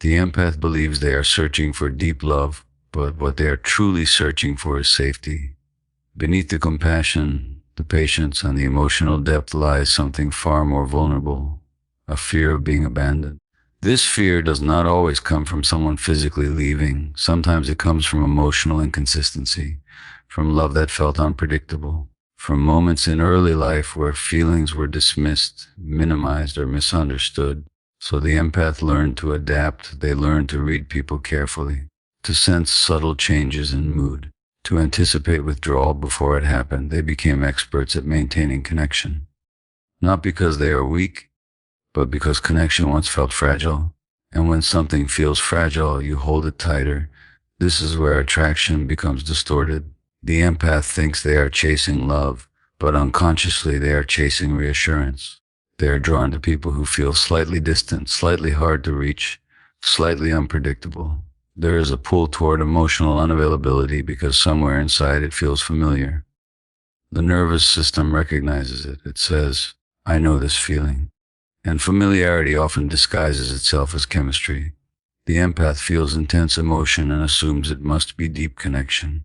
The empath believes they are searching for deep love, but what they are truly searching for is safety. Beneath the compassion, the patience, and the emotional depth lies something far more vulnerable, a fear of being abandoned. This fear does not always come from someone physically leaving. Sometimes it comes from emotional inconsistency, from love that felt unpredictable, from moments in early life where feelings were dismissed, minimized, or misunderstood. So the empath learned to adapt. They learned to read people carefully, to sense subtle changes in mood, to anticipate withdrawal before it happened. They became experts at maintaining connection. Not because they are weak, but because connection once felt fragile. And when something feels fragile, you hold it tighter. This is where attraction becomes distorted. The empath thinks they are chasing love, but unconsciously they are chasing reassurance. They are drawn to people who feel slightly distant, slightly hard to reach, slightly unpredictable. There is a pull toward emotional unavailability because somewhere inside it feels familiar. The nervous system recognizes it. It says, I know this feeling. And familiarity often disguises itself as chemistry. The empath feels intense emotion and assumes it must be deep connection.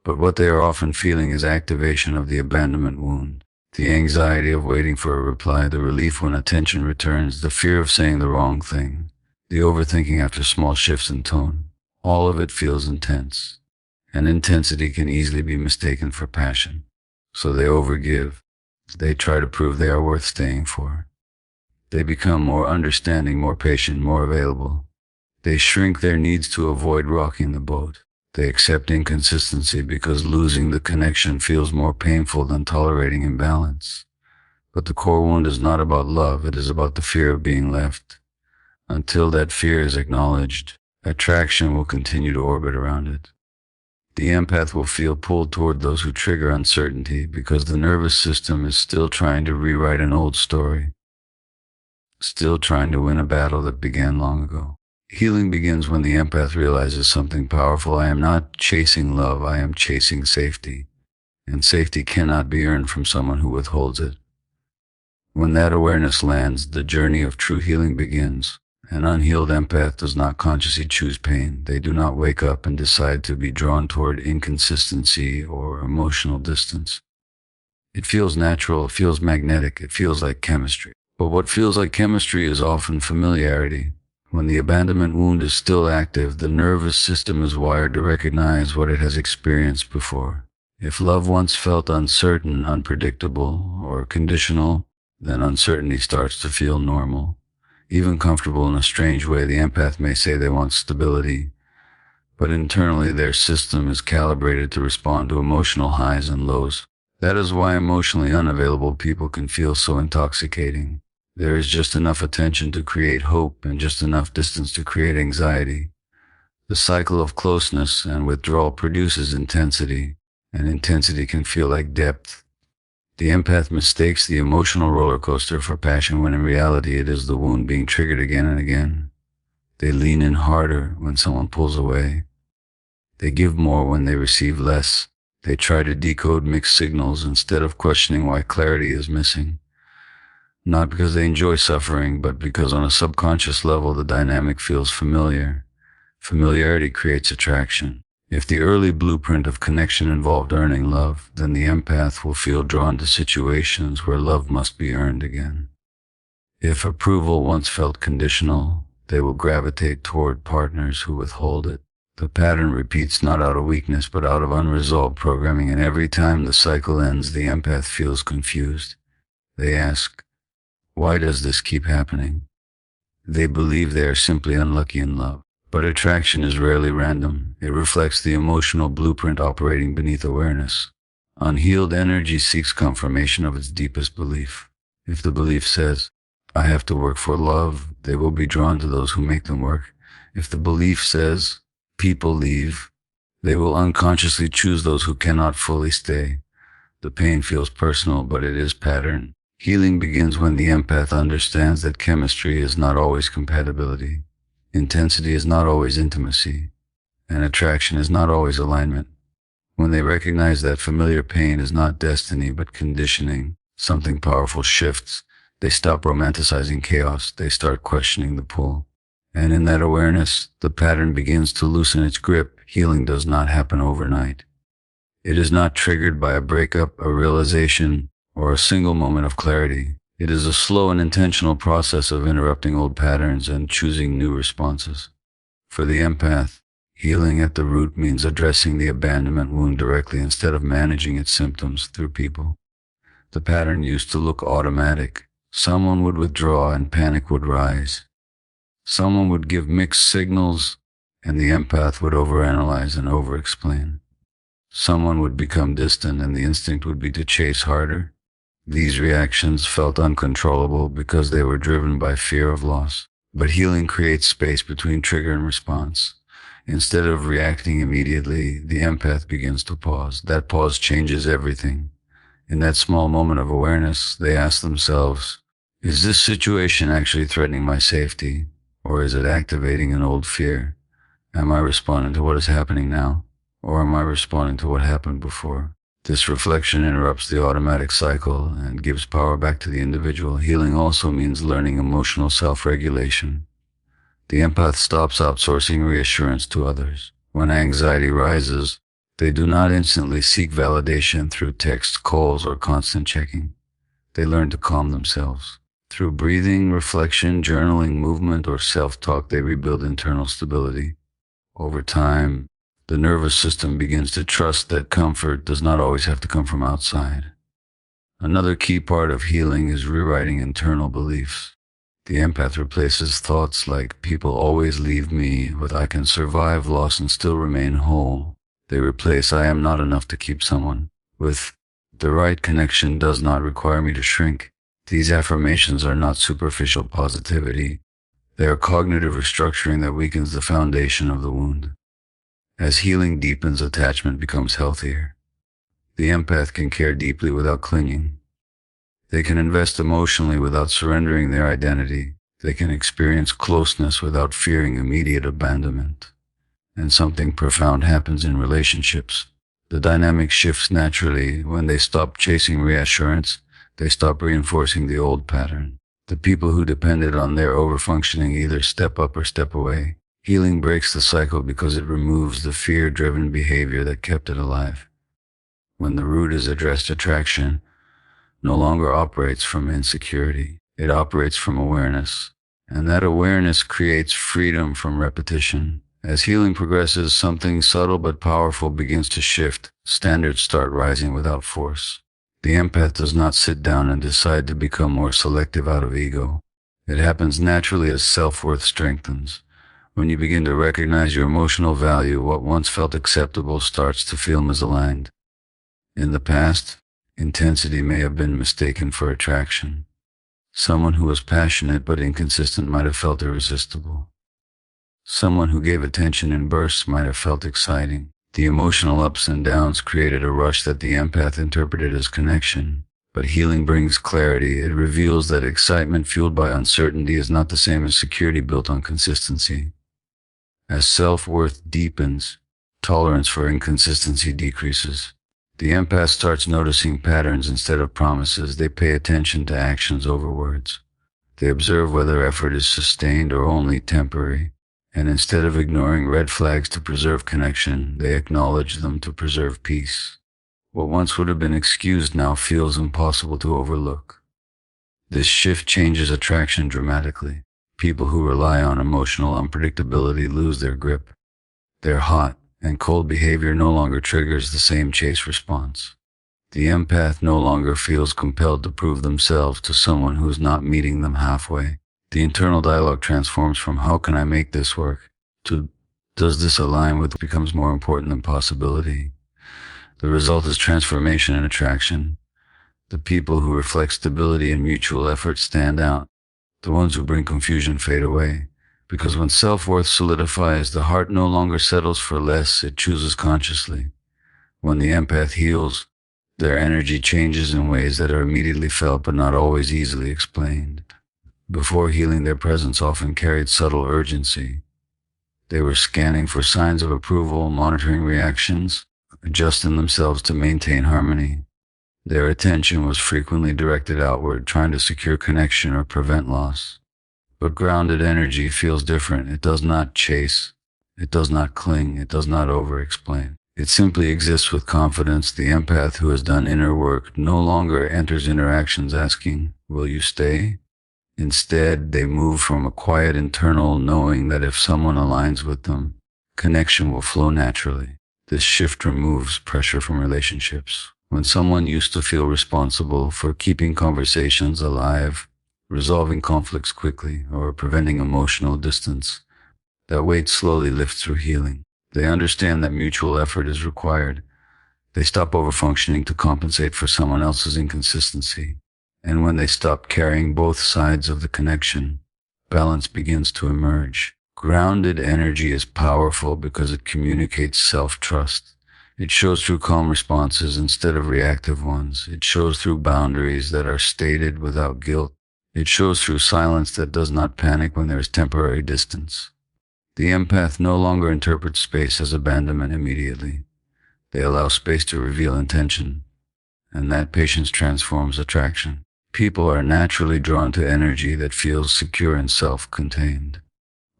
But what they are often feeling is activation of the abandonment wound. The anxiety of waiting for a reply, the relief when attention returns, the fear of saying the wrong thing, the overthinking after small shifts in tone. All of it feels intense, and intensity can easily be mistaken for passion. So they overgive. They try to prove they are worth staying for. They become more understanding, more patient, more available. They shrink their needs to avoid rocking the boat. They accept inconsistency because losing the connection feels more painful than tolerating imbalance. But the core wound is not about love, it is about the fear of being left. Until that fear is acknowledged, attraction will continue to orbit around it. The empath will feel pulled toward those who trigger uncertainty because the nervous system is still trying to rewrite an old story, still trying to win a battle that began long ago. Healing begins when the empath realizes something powerful. I am not chasing love, I am chasing safety. And safety cannot be earned from someone who withholds it. When that awareness lands, the journey of true healing begins. An unhealed empath does not consciously choose pain. They do not wake up and decide to be drawn toward inconsistency or emotional distance. It feels natural, it feels magnetic, it feels like chemistry. But what feels like chemistry is often familiarity. When the abandonment wound is still active, the nervous system is wired to recognize what it has experienced before. If love once felt uncertain, unpredictable, or conditional, then uncertainty starts to feel normal, even comfortable in a strange way. The empath may say they want stability, but internally their system is calibrated to respond to emotional highs and lows. That is why emotionally unavailable people can feel so intoxicating. There is just enough attention to create hope and just enough distance to create anxiety. The cycle of closeness and withdrawal produces intensity, and intensity can feel like depth. The empath mistakes the emotional roller coaster for passion when in reality it is the wound being triggered again and again. They lean in harder when someone pulls away. They give more when they receive less. They try to decode mixed signals instead of questioning why clarity is missing. Not because they enjoy suffering, but because on a subconscious level the dynamic feels familiar. Familiarity creates attraction. If the early blueprint of connection involved earning love, then the empath will feel drawn to situations where love must be earned again. If approval once felt conditional, they will gravitate toward partners who withhold it. The pattern repeats not out of weakness, but out of unresolved programming, and every time the cycle ends, the empath feels confused. They ask, why does this keep happening? They believe they are simply unlucky in love. But attraction is rarely random. It reflects the emotional blueprint operating beneath awareness. Unhealed energy seeks confirmation of its deepest belief. If the belief says, I have to work for love, they will be drawn to those who make them work. If the belief says, people leave, they will unconsciously choose those who cannot fully stay. The pain feels personal, but it is pattern. Healing begins when the empath understands that chemistry is not always compatibility. Intensity is not always intimacy, and attraction is not always alignment. When they recognize that familiar pain is not destiny but conditioning, something powerful shifts. They stop romanticizing chaos. They start questioning the pull. And in that awareness, the pattern begins to loosen its grip. Healing does not happen overnight. It is not triggered by a breakup, a realization, or a single moment of clarity. It is a slow and intentional process of interrupting old patterns and choosing new responses. For the empath, healing at the root means addressing the abandonment wound directly instead of managing its symptoms through people. The pattern used to look automatic. Someone would withdraw and panic would rise. Someone would give mixed signals, and the empath would overanalyze and overexplain. Someone would become distant, and the instinct would be to chase harder. These reactions felt uncontrollable because they were driven by fear of loss. But healing creates space between trigger and response. Instead of reacting immediately, the empath begins to pause. That pause changes everything. In that small moment of awareness, they ask themselves, is this situation actually threatening my safety? Or is it activating an old fear? Am I responding to what is happening now? Or am I responding to what happened before? This reflection interrupts the automatic cycle and gives power back to the individual. Healing also means learning emotional self-regulation. The empath stops outsourcing reassurance to others. When anxiety rises, they do not instantly seek validation through texts, calls, or constant checking. They learn to calm themselves. Through breathing, reflection, journaling, movement, or self-talk, they rebuild internal stability. Over time, the nervous system begins to trust that comfort does not always have to come from outside. Another key part of healing is rewriting internal beliefs. The empath replaces thoughts like people always leave me with I can survive loss and still remain whole. They replace I am not enough to keep someone with the right connection does not require me to shrink. These affirmations are not superficial positivity. They are cognitive restructuring that weakens the foundation of the wound. As healing deepens, attachment becomes healthier. The empath can care deeply without clinging. They can invest emotionally without surrendering their identity. They can experience closeness without fearing immediate abandonment. And something profound happens in relationships. The dynamic shifts naturally when they stop chasing reassurance. They stop reinforcing the old pattern. The people who depended on their overfunctioning either step up or step away. Healing breaks the cycle because it removes the fear-driven behavior that kept it alive. When the root is addressed, attraction no longer operates from insecurity. It operates from awareness. And that awareness creates freedom from repetition. As healing progresses, something subtle but powerful begins to shift. Standards start rising without force. The empath does not sit down and decide to become more selective out of ego. It happens naturally as self-worth strengthens. When you begin to recognize your emotional value, what once felt acceptable starts to feel misaligned. In the past, intensity may have been mistaken for attraction. Someone who was passionate but inconsistent might have felt irresistible. Someone who gave attention in bursts might have felt exciting. The emotional ups and downs created a rush that the empath interpreted as connection. But healing brings clarity. It reveals that excitement fueled by uncertainty is not the same as security built on consistency. As self-worth deepens, tolerance for inconsistency decreases. The empath starts noticing patterns instead of promises. They pay attention to actions over words. They observe whether effort is sustained or only temporary. And instead of ignoring red flags to preserve connection, they acknowledge them to preserve peace. What once would have been excused now feels impossible to overlook. This shift changes attraction dramatically. People who rely on emotional unpredictability lose their grip. Their hot and cold behavior no longer triggers the same chase response. The empath no longer feels compelled to prove themselves to someone who is not meeting them halfway. The internal dialogue transforms from how can I make this work to does this align with becomes more important than possibility. The result is transformation and attraction. The people who reflect stability and mutual effort stand out. The ones who bring confusion fade away. Because when self-worth solidifies, the heart no longer settles for less, it chooses consciously. When the empath heals, their energy changes in ways that are immediately felt but not always easily explained. Before healing, their presence often carried subtle urgency. They were scanning for signs of approval, monitoring reactions, adjusting themselves to maintain harmony. Their attention was frequently directed outward, trying to secure connection or prevent loss. But grounded energy feels different. It does not chase. It does not cling. It does not over-explain. It simply exists with confidence. The empath who has done inner work no longer enters interactions asking, "Will you stay?" Instead, they move from a quiet internal knowing that if someone aligns with them, connection will flow naturally. This shift removes pressure from relationships. When someone used to feel responsible for keeping conversations alive, resolving conflicts quickly, or preventing emotional distance, that weight slowly lifts through healing. They understand that mutual effort is required. They stop overfunctioning to compensate for someone else's inconsistency. And when they stop carrying both sides of the connection, balance begins to emerge. Grounded energy is powerful because it communicates self-trust. It shows through calm responses instead of reactive ones. It shows through boundaries that are stated without guilt. It shows through silence that does not panic when there is temporary distance. The empath no longer interprets space as abandonment immediately. They allow space to reveal intention, and that patience transforms attraction. People are naturally drawn to energy that feels secure and self-contained.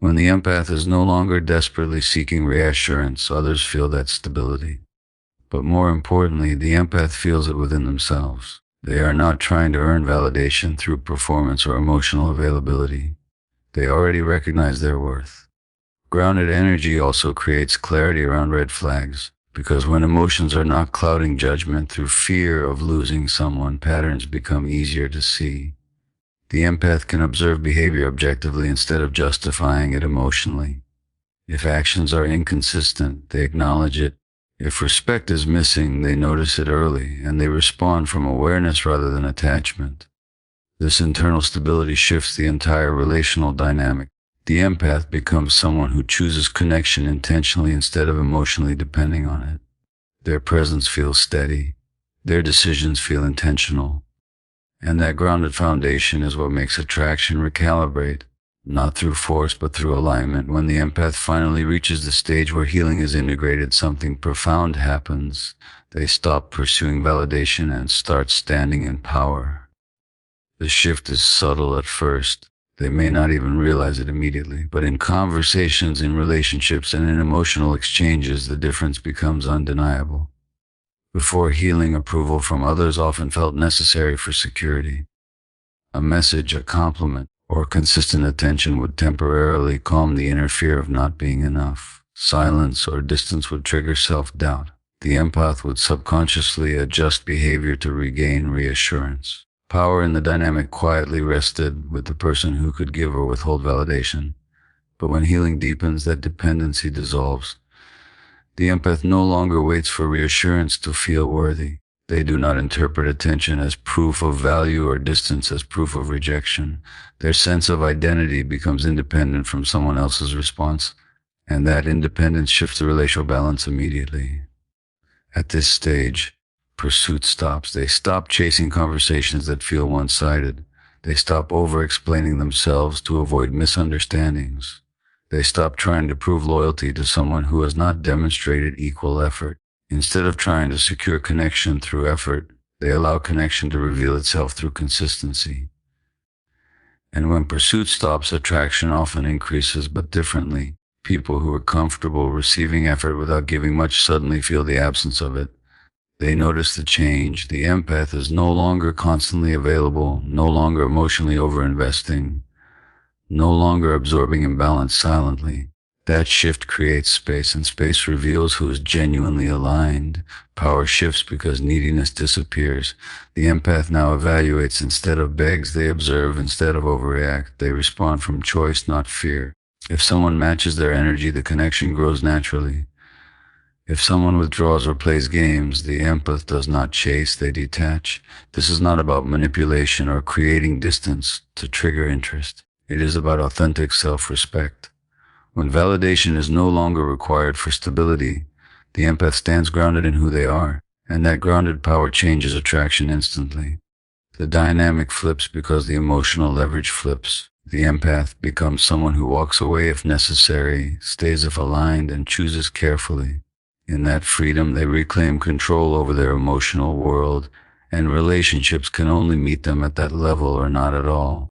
When the empath is no longer desperately seeking reassurance, others feel that stability. But more importantly, the empath feels it within themselves. They are not trying to earn validation through performance or emotional availability. They already recognize their worth. Grounded energy also creates clarity around red flags, because when emotions are not clouding judgment through fear of losing someone, patterns become easier to see. The empath can observe behavior objectively instead of justifying it emotionally. If actions are inconsistent, they acknowledge it. If respect is missing, they notice it early, and they respond from awareness rather than attachment. This internal stability shifts the entire relational dynamic. The empath becomes someone who chooses connection intentionally instead of emotionally depending on it. Their presence feels steady. Their decisions feel intentional. And that grounded foundation is what makes attraction recalibrate, not through force but through alignment. When the empath finally reaches the stage where healing is integrated, something profound happens. They stop pursuing validation and start standing in power. The shift is subtle at first. They may not even realize it immediately, but in conversations, in relationships, and in emotional exchanges, the difference becomes undeniable. Before healing, approval from others often felt necessary for security. A message, a compliment, or consistent attention would temporarily calm the inner fear of not being enough. Silence or distance would trigger self-doubt. The empath would subconsciously adjust behavior to regain reassurance. Power in the dynamic quietly rested with the person who could give or withhold validation. But when healing deepens, that dependency dissolves. The empath no longer waits for reassurance to feel worthy. They do not interpret attention as proof of value or distance as proof of rejection. Their sense of identity becomes independent from someone else's response, and that independence shifts the relational balance immediately. At this stage, pursuit stops. They stop chasing conversations that feel one-sided. They stop over-explaining themselves to avoid misunderstandings. They stop trying to prove loyalty to someone who has not demonstrated equal effort. Instead of trying to secure connection through effort, they allow connection to reveal itself through consistency. And when pursuit stops, attraction often increases, but differently. People who are comfortable receiving effort without giving much suddenly feel the absence of it. They notice the change. The empath is no longer constantly available, no longer emotionally overinvesting, no longer absorbing imbalance silently. That shift creates space, and space reveals who is genuinely aligned. Power shifts because neediness disappears. The empath now evaluates instead of begs. They observe instead of overreact. They respond from choice, not fear. If someone matches their energy, the connection grows naturally. If someone withdraws or plays games, the empath does not chase, they detach. This is not about manipulation or creating distance to trigger interest. It is about authentic self-respect. When validation is no longer required for stability, the empath stands grounded in who they are, and that grounded power changes attraction instantly. The dynamic flips because the emotional leverage flips. The empath becomes someone who walks away if necessary, stays if aligned, and chooses carefully. In that freedom, they reclaim control over their emotional world, and relationships can only meet them at that level or not at all.